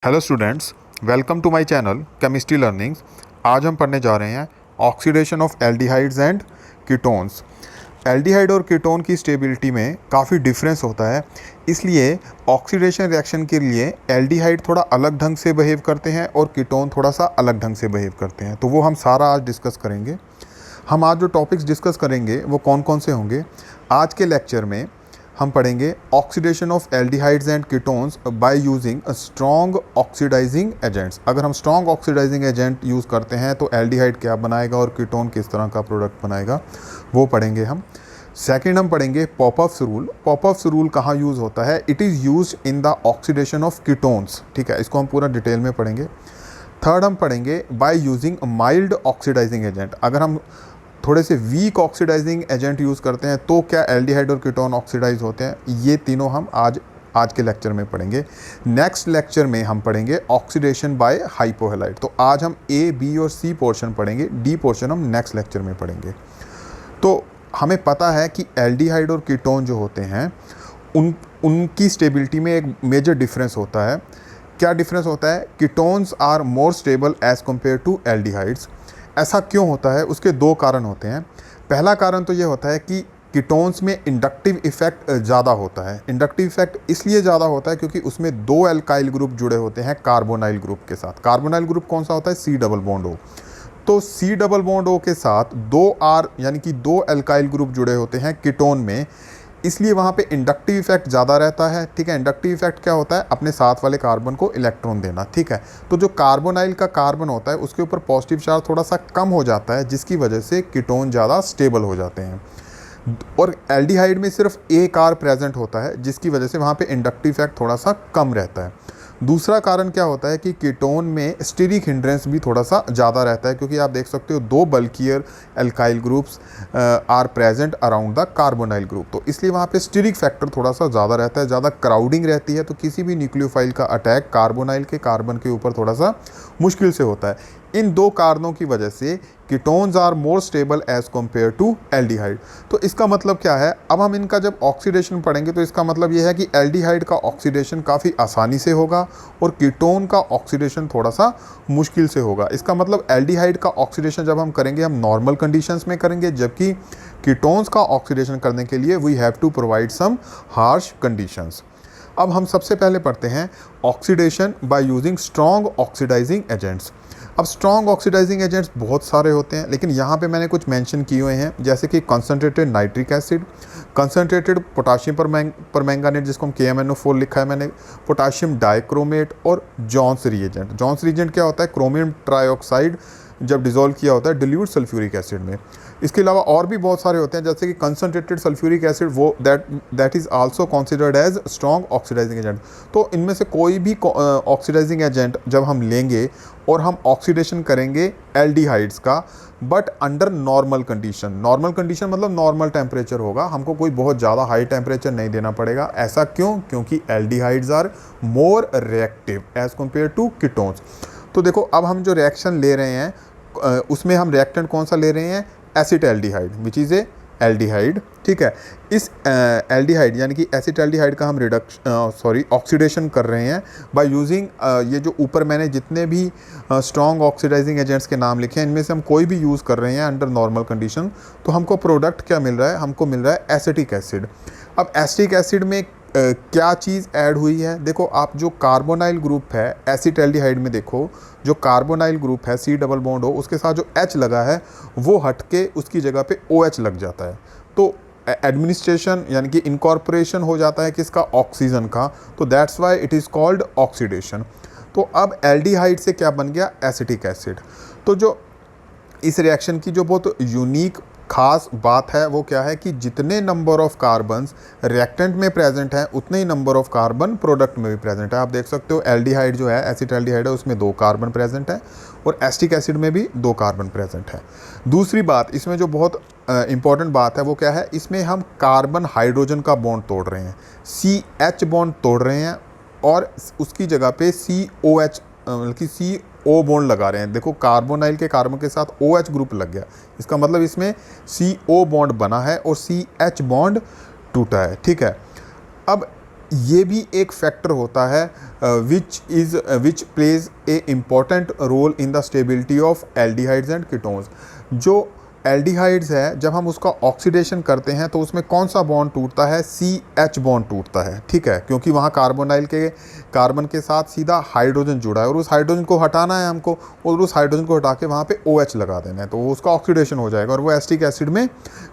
Hello students, welcome to my channel chemistry learnings. आज हम पढ़ने जा रहे हैं oxidation of aldehydes and ketones. Aldehyde और कीटोन की स्टेबिलिटी में काफ़ी डिफरेंस होता है, इसलिए ऑक्सीडेशन रिएक्शन के लिए एल्डिहाइड थोड़ा अलग ढंग से बिहेव करते हैं और कीटोन थोड़ा सा अलग ढंग से बिहेव करते हैं। तो वो हम सारा आज डिस्कस करेंगे। हम आज जो टॉपिक्स डिस्कस करेंगे वो कौन कौन से होंगे। आज के लेक्चर में हम पढ़ेंगे oxidation of aldehydes and ketones by using strong oxidising agents. अगर हम स्ट्रॉन्ग ऑक्सीडाइजिंग एजेंट यूज़ करते हैं तो एल्डिहाइड क्या बनाएगा और कीटोन किस तरह का प्रोडक्ट बनाएगा, वो पढ़ेंगे हम। सेकंड हम पढ़ेंगे पॉपअप्स रूल। पॉपअप्स रूल कहाँ यूज़ होता है? It is use in the oxidation of ketones. ठीक है, इसको हम पूरा डिटेल में पढ़ेंगे। थर्ड हम पढ़ेंगे by using mild oxidising agent. अगर हम थोड़े से वीक ऑक्सीडाइजिंग एजेंट यूज़ करते हैं तो क्या एल्डिहाइड और कीटोन ऑक्सीडाइज होते हैं? ये तीनों हम आज के लेक्चर में पढ़ेंगे। नेक्स्ट लेक्चर में हम पढ़ेंगे ऑक्सीडेशन बाय हाइपोहैलाइड। तो आज हम ए, बी और सी पोर्शन पढ़ेंगे, डी पोर्शन हम नेक्स्ट लेक्चर में पढ़ेंगे। तो हमें पता है कि एल्डिहाइड और कीटोन जो होते हैं उनकी स्टेबिलिटी में एक मेजर डिफरेंस होता है। क्या डिफरेंस होता है? Ketones are more stable as compare to aldehydes. ऐसा क्यों होता है? उसके दो कारण होते हैं। पहला कारण तो ये होता है कि कीटोन्स में इंडक्टिव इफेक्ट ज़्यादा होता है। इंडक्टिव इफेक्ट इसलिए ज़्यादा होता है क्योंकि उसमें दो एल्काइल ग्रुप जुड़े होते हैं कार्बोनाइल ग्रुप के साथ। कार्बोनाइल ग्रुप कौन सा होता है? C double bond O. तो सी डबल बॉन्ड ओ के साथ दो आर यानी कि दो एल्काइल ग्रुप जुड़े होते हैं कीटोन में, इसलिए वहाँ पे इंडक्टिव इफेक्ट ज़्यादा रहता है। ठीक है, इंडक्टिव इफेक्ट क्या होता है? अपने साथ वाले कार्बन को इलेक्ट्रॉन देना। ठीक है, तो जो कार्बोनाइल का कार्बन होता है उसके ऊपर पॉजिटिव चार्ज थोड़ा सा कम हो जाता है, जिसकी वजह से कीटोन ज़्यादा स्टेबल हो जाते हैं। और एल्डिहाइड में सिर्फ एक आर प्रेजेंट होता है, जिसकी वजह से वहाँ पे इंडक्टिव इफेक्ट थोड़ा सा कम रहता है। दूसरा कारण क्या होता है कि कीटोन में स्टीरिक हिंड्रेंस भी थोड़ा सा ज़्यादा रहता है, क्योंकि आप देख सकते हो दो bulkier alkyl groups are present around the carbonyl group. तो इसलिए वहाँ पे स्टीरिक फैक्टर थोड़ा सा ज़्यादा रहता है, ज़्यादा क्राउडिंग रहती है। तो किसी भी न्यूक्लियोफाइल का अटैक कार्बोनाइल के कार्बन के ऊपर थोड़ा सा मुश्किल से होता है। इन दो कारणों की वजह से ketones are more stable as compare to aldehyde. तो इसका मतलब क्या है? अब हम इनका जब ऑक्सीडेशन पढ़ेंगे तो इसका मतलब ये है कि एल्डिहाइड का ऑक्सीडेशन काफ़ी आसानी से होगा और कीटोन का ऑक्सीडेशन थोड़ा सा मुश्किल से होगा। इसका मतलब एल्डिहाइड का ऑक्सीडेशन जब हम करेंगे हम नॉर्मल कंडीशंस में करेंगे, जबकि कीटोन्स का ऑक्सीडेशन करने के लिए we have to provide some harsh conditions. अब हम सबसे पहले पढ़ते हैं oxidation by using strong oxidising agents. अब स्ट्रॉन्ग ऑक्सीडाइजिंग एजेंट्स बहुत सारे होते हैं, लेकिन यहाँ पे मैंने कुछ मेंशन किए हुए हैं, जैसे कि concentrated nitric acid, concentrated potassium permanganate जिसको हम KMnO4 लिखा है मैंने, पोटाशियम डाइक्रोमेट और जॉन्स रिएजेंट। जॉन्स रिएजेंट क्या होता है? क्रोमियम ट्राइऑक्साइड जब डिसॉल्व किया होता है डिल्यूट सल्फ्यूरिक एसिड में। इसके अलावा और भी बहुत सारे होते हैं, जैसे कि कंसनट्रेटेड सल्फ्यूरिक एसिड, वो that is also considered as strong oxidising agent. तो इनमें से कोई भी ऑक्सीडाइजिंग एजेंट जब हम लेंगे और हम ऑक्सीडेशन करेंगे एल्डिहाइड्स का, but under normal condition. Normal condition मतलब नॉर्मल टेम्परेचर होगा, हमको कोई बहुत ज़्यादा हाई टेम्परेचर नहीं देना पड़ेगा। ऐसा क्यों? क्योंकि aldehydes are more reactive as compare to ketones. तो देखो, अब हम जो रिएक्शन ले रहे हैं उसमें हम रिएक्टेंट कौन सा ले रहे हैं? Acetaldehyde, which is a aldehyde. ठीक है, इस एल्डिहाइड यानी कि एसिटाल्डिहाइड का हम ऑक्सीडेशन कर रहे हैं बाय यूजिंग ये जो ऊपर मैंने जितने भी स्ट्रॉन्ग ऑक्सीडाइजिंग एजेंट्स के नाम लिखे हैं, इनमें से हम कोई भी यूज़ कर रहे हैं अंडर नॉर्मल कंडीशन, तो हमको प्रोडक्ट क्या मिल रहा है? हमको मिल रहा है एसिटिक एसिड। अब एसिटिक एसिड में क्या चीज़ ऐड हुई है? देखो, आप जो कार्बोनाइल ग्रुप है एसिटाल्डिहाइड में, देखो जो कार्बोनाइल ग्रुप है सी डबल बॉन्ड हो, उसके साथ जो H लगा है वो हट के उसकी जगह पे OH लग जाता है। तो एडमिनिस्ट्रेशन यानी कि इनकॉर्पोरेशन हो जाता है किसका? ऑक्सीजन का। तो that's why it is called oxidation. तो अब एल्डिहाइड से क्या बन गया? Acetic acid. तो जो इस रिएक्शन की जो बहुत यूनिक खास बात है वो क्या है कि जितने नंबर ऑफ कार्बन्स रिएक्टेंट में प्रेजेंट हैं उतने ही नंबर ऑफ कार्बन प्रोडक्ट में भी प्रेजेंट है। आप देख सकते हो एल्डिहाइड जो है, एसिटाल्डिहाइड है, उसमें 2 कार्बन प्रेजेंट है और एसिटिक एसिड में भी 2 कार्बन प्रेजेंट है। दूसरी बात इसमें जो बहुत इंपॉर्टेंट बात है वो क्या है? इसमें हम कार्बन हाइड्रोजन का बॉन्ड तोड़ रहे हैं, CH बॉन्ड तोड़ रहे हैं और उसकी जगह पे COH बल्कि CO बॉन्ड लगा रहे हैं। देखो, कार्बोनाइल के कार्बन के साथ OH ग्रुप लग गया, इसका मतलब इसमें CO बॉन्ड बना है और CH बॉन्ड टूटा है। ठीक है, अब ये भी एक फैक्टर होता है which plays a important role in the stability of aldehydes and ketones. जो एल्डिहाइड्स है, जब हम उसका ऑक्सीडेशन करते हैं तो उसमें कौन सा बॉन्ड टूटता है? CH बॉन्ड टूटता है, ठीक है, क्योंकि वहाँ कार्बन के साथ सीधा हाइड्रोजन जुड़ा है और उस हाइड्रोजन को हटाना है हमको, और उस हाइड्रोजन को हटा के वहाँ पे OH लगा देना है, तो वो उसका ऑक्सीडेशन हो जाएगा और वो एसिटिक एसिड में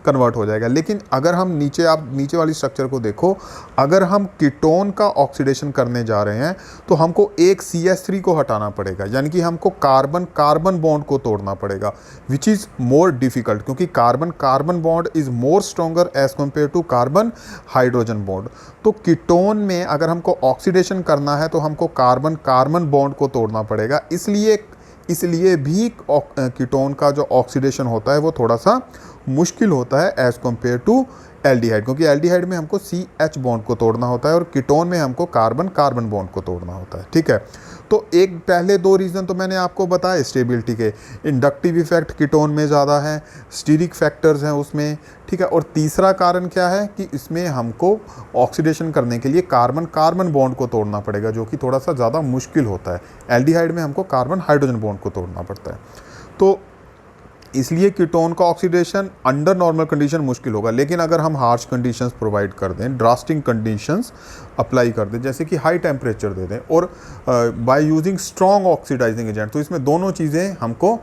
कन्वर्ट हो जाएगा। लेकिन अगर हम आप नीचे वाली स्ट्रक्चर को देखो, अगर हम कीटोन का ऑक्सीडेशन करने जा रहे हैं तो हमको एक CH3 को हटाना पड़ेगा, यानी कि हमको कार्बन कार्बन बॉन्ड को तोड़ना पड़ेगा, विच इज़ मोर डिफिकल्ट, क्योंकि carbon carbon bond is more stronger as compare to carbon hydrogen bond. तो कीटोन में अगर हमको ऑक्सीडेशन करना है तो हमको कार्बन कार्बन बॉन्ड को तोड़ना पड़ेगा, इसलिए भी कीटोन का जो ऑक्सीडेशन होता है वो थोड़ा सा मुश्किल होता है एज कम्पेयर टू एल्डिहाइड, क्योंकि एल्डिहाइड में हमको CH बॉन्ड को तोड़ना होता है और कीटोन में हमको कार्बन कार्बन बॉन्ड को तोड़ना होता है, ठीक है। तो एक पहले दो रीज़न तो मैंने आपको बताया स्टेबिलिटी के, इंडक्टिव इफेक्ट कीटोन में ज़्यादा है, स्टीरिक फैक्टर्स हैं उसमें, ठीक है। और तीसरा कारण क्या है कि इसमें हमको ऑक्सीडेशन करने के लिए कार्बन कार्बन बॉन्ड को तोड़ना पड़ेगा, जो कि थोड़ा सा ज़्यादा मुश्किल होता है। एल्डिहाइड में हमको कार्बन हाइड्रोजन बॉन्ड को तोड़ना पड़ता है, तो इसलिए कीटोन का ऑक्सीडेशन अंडर नॉर्मल कंडीशन मुश्किल होगा। लेकिन अगर हम हार्श कंडीशंस प्रोवाइड कर दें, ड्रास्टिक कंडीशंस अप्लाई कर दें, जैसे कि हाई टेम्परेचर दे दें और by using strong oxidising agent, तो इसमें दोनों चीज़ें हमको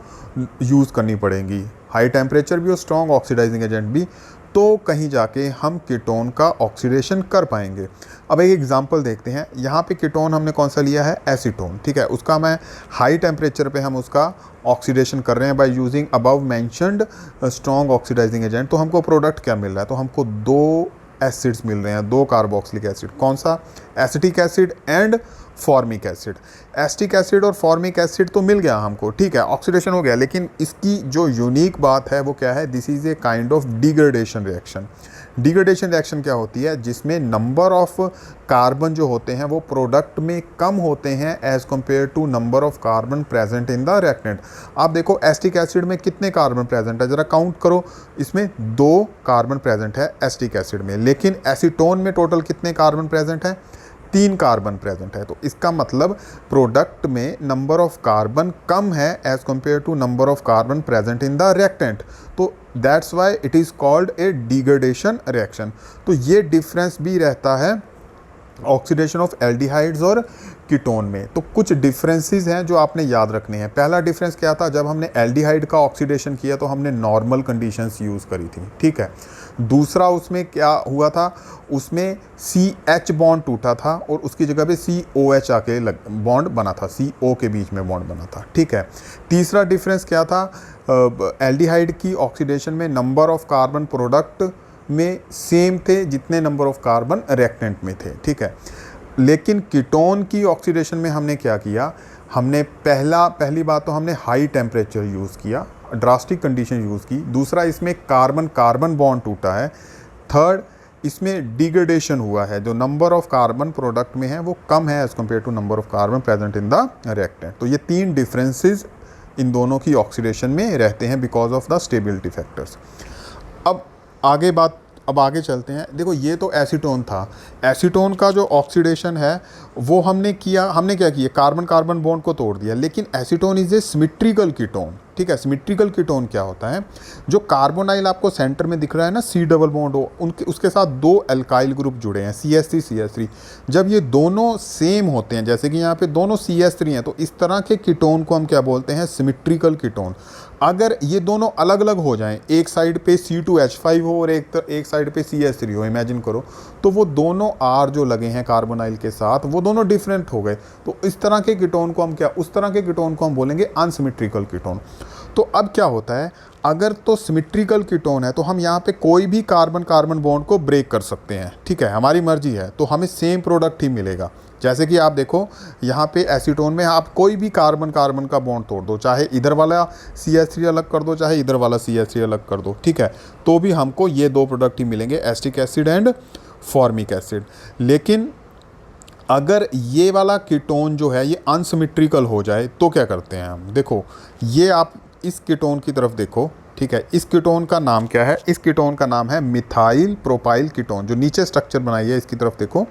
यूज़ करनी पड़ेंगी, हाई टेम्परेचर भी और स्ट्रॉन्ग ऑक्सीडाइजिंग एजेंट भी, तो कहीं जाके हम कीटोन का ऑक्सीडेशन कर पाएंगे। अब एक एग्जांपल देखते हैं। यहाँ पे कीटोन हमने कौन सा लिया है? एसीटोन, ठीक है। उसका मैं हाई टेम्परेचर पे हम उसका ऑक्सीडेशन कर रहे हैं by using above mentioned strong oxidising agent. तो हमको प्रोडक्ट क्या मिल रहा है? तो हमको दो एसिड्स मिल रहे हैं, दो कार्बोक्सिलिक एसिड। कौन सा? Acetic acid and formic acid. Acetic acid और फॉर्मिक एसिड तो मिल गया हमको, ठीक है, ऑक्सीडेशन हो गया। लेकिन इसकी जो यूनिक बात है वो क्या है? This is a kind of degradation reaction. Degradation reaction क्या होती है? जिसमें नंबर ऑफ कार्बन जो होते हैं वो प्रोडक्ट में कम होते हैं as compare to number of carbon present in the reactant. आप देखो एसिटिक एसिड में कितने कार्बन प्रेजेंट है, ज़रा काउंट करो। इसमें 2 कार्बन प्रेजेंट है एसिटिक एसिड में, लेकिन एसीटोन में टोटल कितने कार्बन प्रेजेंट है? 3 कार्बन प्रेजेंट है। तो इसका मतलब प्रोडक्ट में नंबर ऑफ कार्बन कम है as compare to number of carbon present in the reactant. तो that's why it is called a degradation reaction. तो ये डिफरेंस भी रहता है ऑक्सीडेशन ऑफ एल्डिहाइड्स और कीटोन में। तो कुछ डिफरेंसेस हैं जो आपने याद रखने हैं। पहला डिफरेंस क्या था? जब हमने एल्डिहाइड का ऑक्सीडेशन किया तो हमने नॉर्मल कंडीशंस यूज़ करी थी, ठीक है। दूसरा उसमें क्या हुआ था? उसमें CH बॉन्ड टूटा था और उसकी जगह पे COH आके बॉन्ड बना था, CO के बीच में बॉन्ड बना था, ठीक है। तीसरा डिफरेंस क्या था? एल्डिहाइड की ऑक्सीडेशन में नंबर ऑफ कार्बन प्रोडक्ट में सेम थे जितने नंबर ऑफ कार्बन रिएक्टेंट में थे, ठीक है। लेकिन कीटोन की ऑक्सीडेशन में हमने क्या किया? हमने पहली बात तो हमने हाई टेम्परेचर यूज़ किया, ड्रास्टिक कंडीशन यूज़ की। दूसरा, इसमें कार्बन कार्बन बॉन्ड टूटा है। थर्ड, इसमें डिग्रेडेशन हुआ है, जो नंबर ऑफ कार्बन प्रोडक्ट में है वो कम है as compare to number of carbon present in the reactant. तो ये 3 डिफरेंसेस इन दोनों की ऑक्सीडेशन में रहते हैं because of the stability factors. अब आगे चलते हैं। देखो ये तो एसीटोन था। एसीटोन का जो ऑक्सीडेशन है वो हमने क्या किया? कार्बन कार्बन बॉन्ड को तोड़ दिया। लेकिन acetone is a symmetrical ketone, ठीक है। सिमेट्रिकल कीटोन क्या होता है? जो कार्बोनाइल आपको सेंटर में दिख रहा है ना, C डबल बॉन्ड हो, उनके उसके साथ 2 एल्काइल ग्रुप जुड़े हैं, CH3। जब ये दोनों सेम होते हैं, जैसे कि यहाँ पे दोनों CH3 हैं, तो इस तरह के कीटोन को हम क्या बोलते हैं? Symmetrical ketone. अगर ये दोनों अलग अलग हो जाएं, एक साइड पे C2H5 हो और एक साइड पे CH3 हो, इमेजिन करो, तो वो दोनों R जो लगे हैं कार्बोनाइल के साथ वो दोनों डिफरेंट हो गए। तो इस तरह के कीटोन को हम उस तरह के कीटोन को हम बोलेंगे अनसिमेट्रिकल कीटोन। तो अब क्या होता है? अगर तो सिमेट्रिकल कीटोन है तो हम यहाँ पे कोई भी कार्बन कार्बन बॉन्ड को ब्रेक कर सकते हैं, ठीक है, हमारी मर्जी है, तो हमें सेम प्रोडक्ट ही मिलेगा। जैसे कि आप देखो यहाँ पे एसीटोन में आप कोई भी कार्बन कार्बन का बॉन्ड तोड़ दो, चाहे इधर वाला CH3 अलग कर दो, चाहे इधर वाला CH3 अलग कर दो, ठीक है, तो भी हमको ये 2 प्रोडक्ट ही मिलेंगे, acetic acid and formic acid. लेकिन अगर ये वाला कीटोन जो है ये अनसिमेट्रिकल हो जाए तो क्या करते हैं हम? देखो ये आप इस कीटोन की तरफ देखो, ठीक है। इस कीटोन का नाम क्या है? इस कीटोन का नाम है मिथाइल प्रोपाइल कीटोन। जो नीचे स्ट्रक्चर बनाई है इसकी तरफ देखो,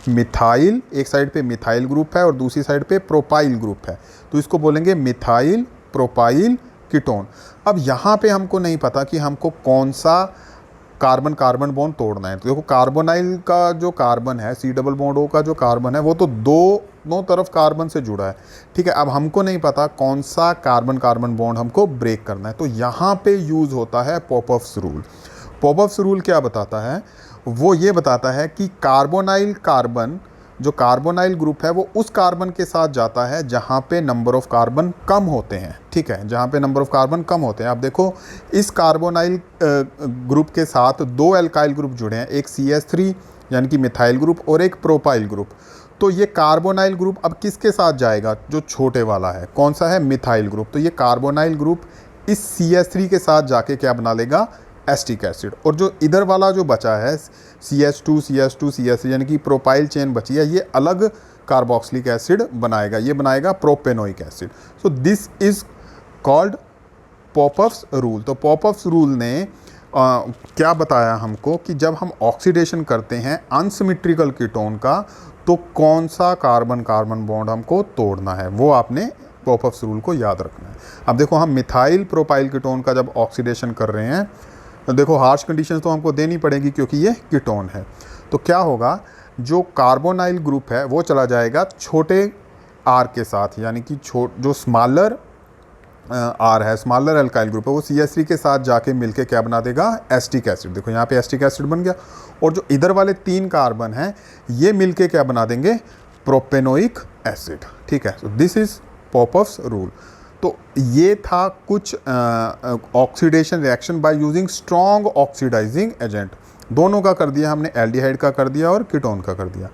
मिथाइल, एक साइड पे मिथाइल ग्रुप है और दूसरी साइड पे प्रोपाइल ग्रुप है, तो इसको बोलेंगे मिथाइल प्रोपाइल कीटोन। अब यहाँ पे हमको नहीं पता कि हमको कौन सा कार्बन कार्बन बॉन्ड तोड़ना है। तो देखो कार्बोनाइल का जो कार्बन है, सी डबल बॉन्ड ओ का जो कार्बन है, वो तो दोनों तरफ कार्बन से जुड़ा है, ठीक है। अब हमको नहीं पता कौन सा कार्बन कार्बन बॉन्ड हमको ब्रेक करना है, तो यहाँ पे यूज़ होता है पॉपअप्स रूल। पॉपअप्स रूल क्या बताता है? वो ये बताता है कि कार्बोनाइल कार्बन, जो कार्बोनाइल ग्रुप है, वो उस कार्बन के साथ जाता है जहाँ पे नंबर ऑफ कार्बन कम होते हैं, ठीक है, जहाँ पे नंबर ऑफ कार्बन कम होते हैं। आप देखो इस कार्बोनाइल ग्रुप के साथ दो एल्काइल ग्रुप जुड़े हैं, एक CH3 यानी कि मिथाइल ग्रुप और एक प्रोपाइल ग्रुप। तो ये कार्बोनाइल ग्रुप अब किसके साथ जाएगा? जो छोटे वाला है, कौन सा है? Methyl group. तो ये कार्बोनाइल ग्रुप इस CH3 के साथ जाके क्या बना लेगा? Acetic acid. और जो इधर वाला जो बचा है CH2 CH2 CH3 यानी कि प्रोपाइल चेन बची है, ये अलग कार्बोक्सिलिक एसिड बनाएगा, ये बनाएगा propanoic acid. So this is called popups rule. तो पॉपअप्स रूल ने क्या बताया हमको कि जब हम ऑक्सीडेशन करते हैं अनसिमेट्रिकल कीटोन का, तो कौन सा कार्बन कार्बन बॉन्ड हमको तोड़ना है, वो आपने पॉपअप्स रूल को याद रखना है। अब देखो हम मिथाइल प्रोपाइल कीटोन का जब ऑक्सीडेशन कर रहे हैं, देखो हार्श कंडीशंस तो हमको देनी पड़ेगी क्योंकि ये कीटोन है। तो क्या होगा? जो कार्बोनाइल ग्रुप है वो चला जाएगा छोटे आर के साथ, यानी कि जो स्मॉलर आर है, स्मॉलर एल्काइल ग्रुप है, वो CH3 के साथ जाके मिलके क्या बना देगा? Acetic acid. देखो यहाँ पे एसिटिक एसिड बन गया। और जो इधर वाले 3 कार्बन हैं, ये मिलके क्या बना देंगे? प्रोपेनोइक एसिड, ठीक है। So this is Popoff's rule. तो ये था कुछ oxidation reaction by using strong oxidising agent. दोनों का कर दिया हमने, एल्डिहाइड का कर दिया और कीटोन का कर दिया।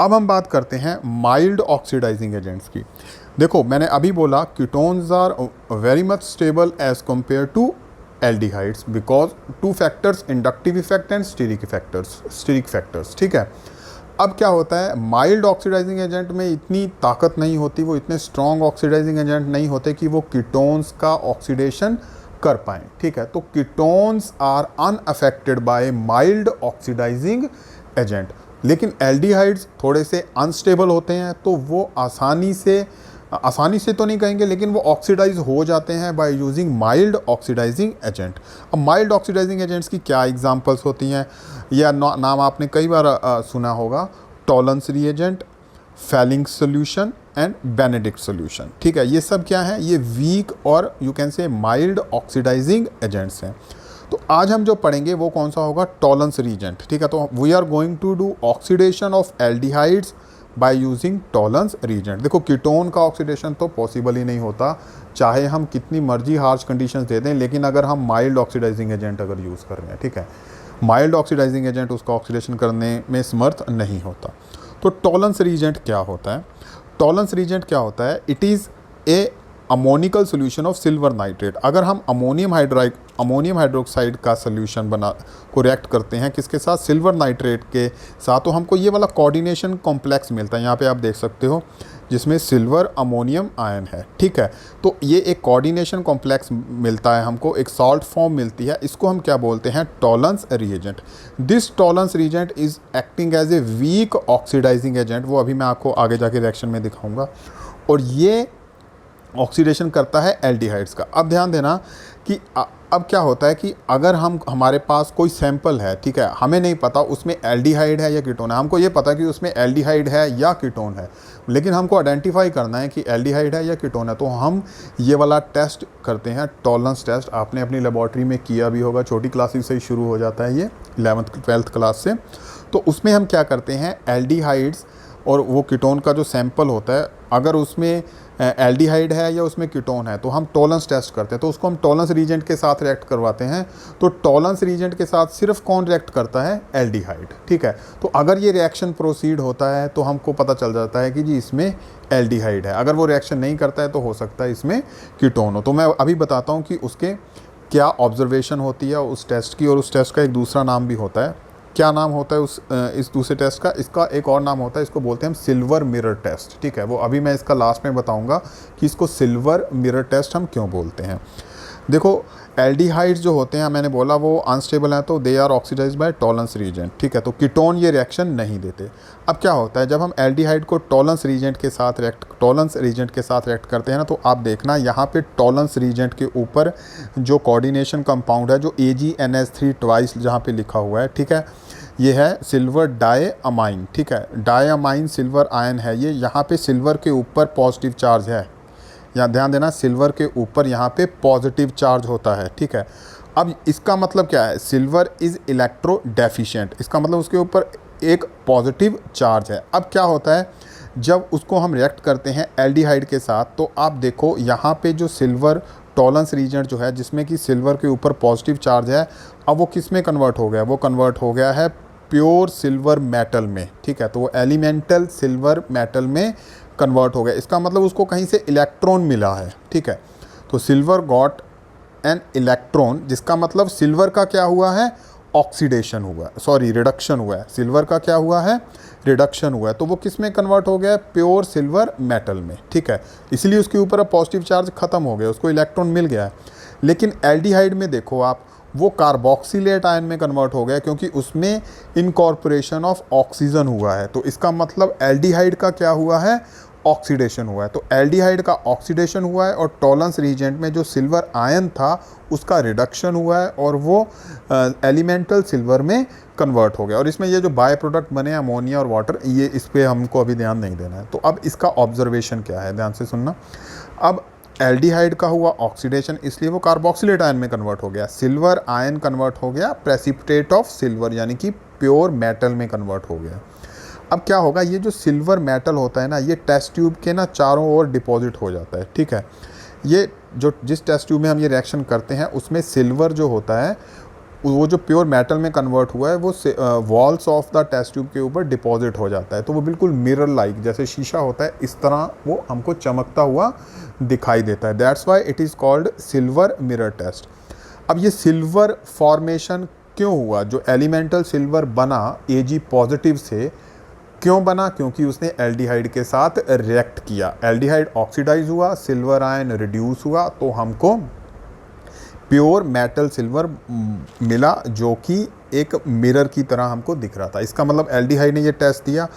अब हम बात करते हैं माइल्ड ऑक्सीडाइजिंग एजेंट्स की। देखो मैंने अभी बोला ketones are very much stable as compare to aldehydes because 2 factors, inductive effect and steric factors, ठीक है। अब क्या होता है, माइल्ड ऑक्सीडाइजिंग एजेंट में इतनी ताकत नहीं होती, वो इतने स्ट्रॉन्ग ऑक्सीडाइजिंग एजेंट नहीं होते कि वो कीटोन्स का ऑक्सीडेशन कर पाएँ, ठीक है। तो ketones are unaffected by mild oxidising agent. लेकिन एल्डिहाइड्स थोड़े से अनस्टेबल होते हैं, तो वो आसानी से तो नहीं कहेंगे, लेकिन वो ऑक्सीडाइज हो जाते हैं by using mild oxidising agent. अब माइल्ड ऑक्सीडाइजिंग एजेंट्स की क्या एग्जांपल्स होती हैं, या नाम आपने कई बार सुना होगा, Tollens reagent, Fehling solution and Benedict solution, ठीक है। ये सब क्या है? ये वीक और you can say mild oxidising agents हैं। तो आज हम जो पढ़ेंगे वो कौन सा होगा? टॉलरेंस रिएजेंट, ठीक है। तो we are going to do oxidation of aldehydes by using Tollens reagent. देखो कीटोन का ऑक्सीडेशन तो पॉसिबल ही नहीं होता, चाहे हम कितनी मर्जी हार्श कंडीशंस दे दें, लेकिन अगर हम माइल्ड ऑक्सीडाइजिंग एजेंट अगर यूज़ कर रहे हैं, ठीक है, माइल्ड ऑक्सीडाइजिंग एजेंट उसका ऑक्सीडेशन करने में समर्थ नहीं होता। तो टॉलरेंस रिएजेंट क्या होता है? टॉलरेंस रिएजेंट क्या होता है? It is A ammoniacal solution of silver nitrate. अगर हम अमोनियम हाइड्रोक्साइड का सोल्यूशन को रिएक्ट करते हैं किसके साथ? सिल्वर नाइट्रेट के साथ, तो हमको ये वाला कोऑर्डिनेशन कॉम्प्लेक्स मिलता है। यहाँ पे आप देख सकते हो जिसमें सिल्वर अमोनियम आयन है, ठीक है। तो ये एक कोऑर्डिनेशन कॉम्प्लेक्स मिलता है हमको, एक सॉल्ट फॉर्म मिलती है, इसको हम क्या बोलते हैं? Tollens reagent. This Tollens reagent is acting as a weak oxidising agent. वो अभी मैं आपको आगे जाके रिएक्शन में दिखाऊंगा। और ये ऑक्सीडेशन करता है एल्डिहाइड्स का। अब ध्यान देना कि अब क्या होता है कि अगर हमारे पास कोई सैंपल है, ठीक है, हमें नहीं पता उसमें एल्डिहाइड है या कीटोन है, हमको ये पता कि उसमें एल्डिहाइड है या कीटोन है, लेकिन हमको आइडेंटिफाई करना है कि एल्डिहाइड है या कीटोन है। तो हम ये वाला टेस्ट करते हैं, टॉलरेंस टेस्ट। आपने अपनी लेबॉर्ट्री में किया भी होगा, छोटी क्लासेस से ही शुरू हो जाता है ये, 11th 12th क्लास से। तो उसमें हम क्या करते हैं, एल्डिहाइड्स और वो कीटोन का जो सैंपल होता है, अगर उसमें एल्डिहाइड है या उसमें कीटोन है, तो हम टॉलरेंस टेस्ट करते हैं। तो उसको हम टॉलरेंस रिएजेंट के साथ रिएक्ट करवाते हैं। तो टॉलरेंस रिएजेंट के साथ सिर्फ कौन रिएक्ट करता है? एल्डिहाइड, ठीक है। तो अगर ये रिएक्शन प्रोसीड होता है तो हमको पता चल जाता है कि जी इसमें एल्डिहाइड है। अगर वो रिएक्शन नहीं करता है तो हो सकता है इसमें कीटोन हो। तो मैं अभी बताता हूँ कि उसके क्या ऑब्जर्वेशन होती है उस टेस्ट की, और उस टेस्ट का एक दूसरा नाम भी होता है। क्या नाम होता है इस दूसरे टेस्ट का? इसका एक और नाम होता है, इसको बोलते हैं हम सिल्वर मिरर टेस्ट, ठीक है। वो अभी मैं इसका लास्ट में बताऊंगा कि इसको सिल्वर मिरर टेस्ट हम क्यों बोलते हैं। देखो एल्डिहाइड्स जो होते हैं, मैंने बोला वो अनस्टेबल हैं, तो they are oxidise by Tollens reagent, ठीक है। तो कीटोन ये रिएक्शन नहीं देते। अब क्या होता है जब हम एल्डिहाइड को टॉलेंस रीजेंट के साथ रिएक्ट करते हैं ना, तो आप देखना यहाँ पे टॉलेंस रीजेंट के ऊपर जो कोऑर्डिनेशन कंपाउंड है, जो AgNH3 ट्वाइस जहाँ पे लिखा हुआ है, ठीक है, ये है सिल्वर डायअमाइन, ठीक है। डायअमाइन सिल्वर आयन है ये। यहाँ पे सिल्वर के ऊपर पॉजिटिव चार्ज है, यहाँ ध्यान देना, सिल्वर के ऊपर यहाँ पे पॉजिटिव चार्ज होता है, ठीक है। अब इसका मतलब क्या है, सिल्वर इज़ इलेक्ट्रो डेफिशिएंट, इसका मतलब उसके ऊपर एक पॉजिटिव चार्ज है। अब क्या होता है जब उसको हम रिएक्ट करते हैं एल्डिहाइड के साथ, तो आप देखो यहाँ पे जो सिल्वर टॉलेंस रीजेंट जो है, जिसमें कि सिल्वर के ऊपर पॉजिटिव चार्ज है, अब वो किस में कन्वर्ट हो गया, वो कन्वर्ट हो गया है प्योर सिल्वर मेटल में, ठीक है। तो वो एलिमेंटल सिल्वर मेटल में कन्वर्ट हो गया। इसका मतलब उसको कहीं से इलेक्ट्रॉन मिला है, ठीक है। तो सिल्वर गॉट एन इलेक्ट्रॉन, जिसका मतलब सिल्वर का क्या हुआ है, ऑक्सीडेशन हुआ, सॉरी रिडक्शन हुआ है। सिल्वर का क्या हुआ है, रिडक्शन हुआ है। तो वो किस में कन्वर्ट हो गया है, प्योर सिल्वर मेटल में, ठीक है। इसलिए उसके ऊपर अब पॉजिटिव चार्ज खत्म हो गया, उसको इलेक्ट्रॉन मिल गया है। लेकिन एल्डिहाइड में देखो आप, वो कार्बोक्सिलेट आयन में कन्वर्ट हो गया, क्योंकि उसमें इनकॉर्पोरेशन ऑफ ऑक्सीजन हुआ है। तो इसका मतलब एल्डिहाइड का क्या हुआ है, ऑक्सीडेशन हुआ है। तो एल्डिहाइड का ऑक्सीडेशन हुआ है, और टॉलेंस रीजेंट में जो सिल्वर आयन था उसका रिडक्शन हुआ है, और वो एलिमेंटल सिल्वर में कन्वर्ट हो गया। और इसमें ये जो बाय प्रोडक्ट बने अमोनिया और वाटर, ये इस पर हमको अभी ध्यान नहीं देना है। तो अब इसका ऑब्जर्वेशन क्या है, ध्यान से सुनना। अब एल्डिहाइड का हुआ ऑक्सीडेशन, इसलिए वो कार्बोक्सिलेट आयन में कन्वर्ट हो गया। सिल्वर आयन कन्वर्ट हो गया प्रेसिपिटेट ऑफ सिल्वर, यानी कि प्योर मेटल में कन्वर्ट हो गया। अब क्या होगा, ये जो सिल्वर मेटल होता है ना, ये टेस्ट ट्यूब के ना चारों ओर डिपॉजिट हो जाता है, ठीक है। ये जो जिस टेस्ट ट्यूब में हम ये रिएक्शन करते हैं, उसमें सिल्वर जो होता है, वो जो प्योर मेटल में कन्वर्ट हुआ है, वो walls of the test tube के ऊपर डिपॉजिट हो जाता है। तो वो बिल्कुल मिरर लाइक, जैसे शीशा होता है, इस तरह वो हमको चमकता हुआ दिखाई देता है। That's why it is called silver mirror test. अब ये सिल्वर फॉर्मेशन क्यों हुआ, जो एलिमेंटल सिल्वर बना Ag पॉजिटिव से, क्यों बना, क्योंकि उसने एल्डिहाइड के साथ रिएक्ट किया। एल्डिहाइड ऑक्सीडाइज हुआ, सिल्वर आयन रिड्यूस हुआ, तो हमको प्योर मेटल सिल्वर मिला, जो कि एक मिरर की तरह हमको दिख रहा था। इसका मतलब एल्डिहाइड ने ये टेस्ट दिया।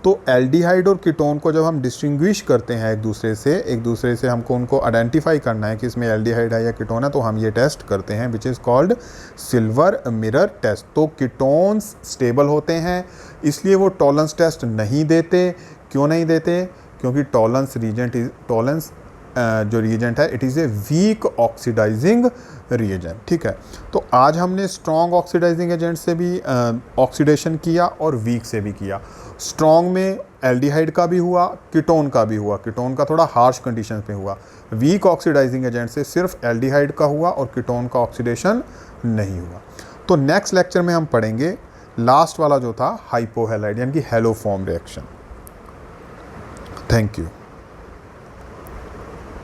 तो एल्डिहाइड और कीटोन को जब हम डिस्टिंग्विश करते हैं एक दूसरे से हमको उनको आइडेंटिफाई करना है कि इसमें एल्डिहाइड है या कीटोन है, तो हम ये टेस्ट करते हैं, which is called silver mirror test. तो कीटोन्स स्टेबल होते हैं, इसलिए वो टॉलेंस टेस्ट नहीं देते। क्यों नहीं देते, क्योंकि टॉलेंस जो रिएजेंट है, it is a weak oxidising reagent, ठीक है। तो आज हमने स्ट्रॉन्ग ऑक्सीडाइजिंग एजेंट से भी ऑक्सीडेशन किया और वीक से भी किया। स्ट्रॉन्ग में एल्डिहाइड का भी हुआ, कीटोन का भी हुआ, कीटोन का थोड़ा हार्श कंडीशन पे हुआ। वीक ऑक्सीडाइजिंग एजेंट से सिर्फ एल्डिहाइड का हुआ और कीटोन का ऑक्सीडेशन नहीं हुआ। तो नेक्स्ट लेक्चर में हम पढ़ेंगे लास्ट वाला जो था हाइपोहैलाइड, यानी कि हैलोफॉर्म रिएक्शन। Thank you.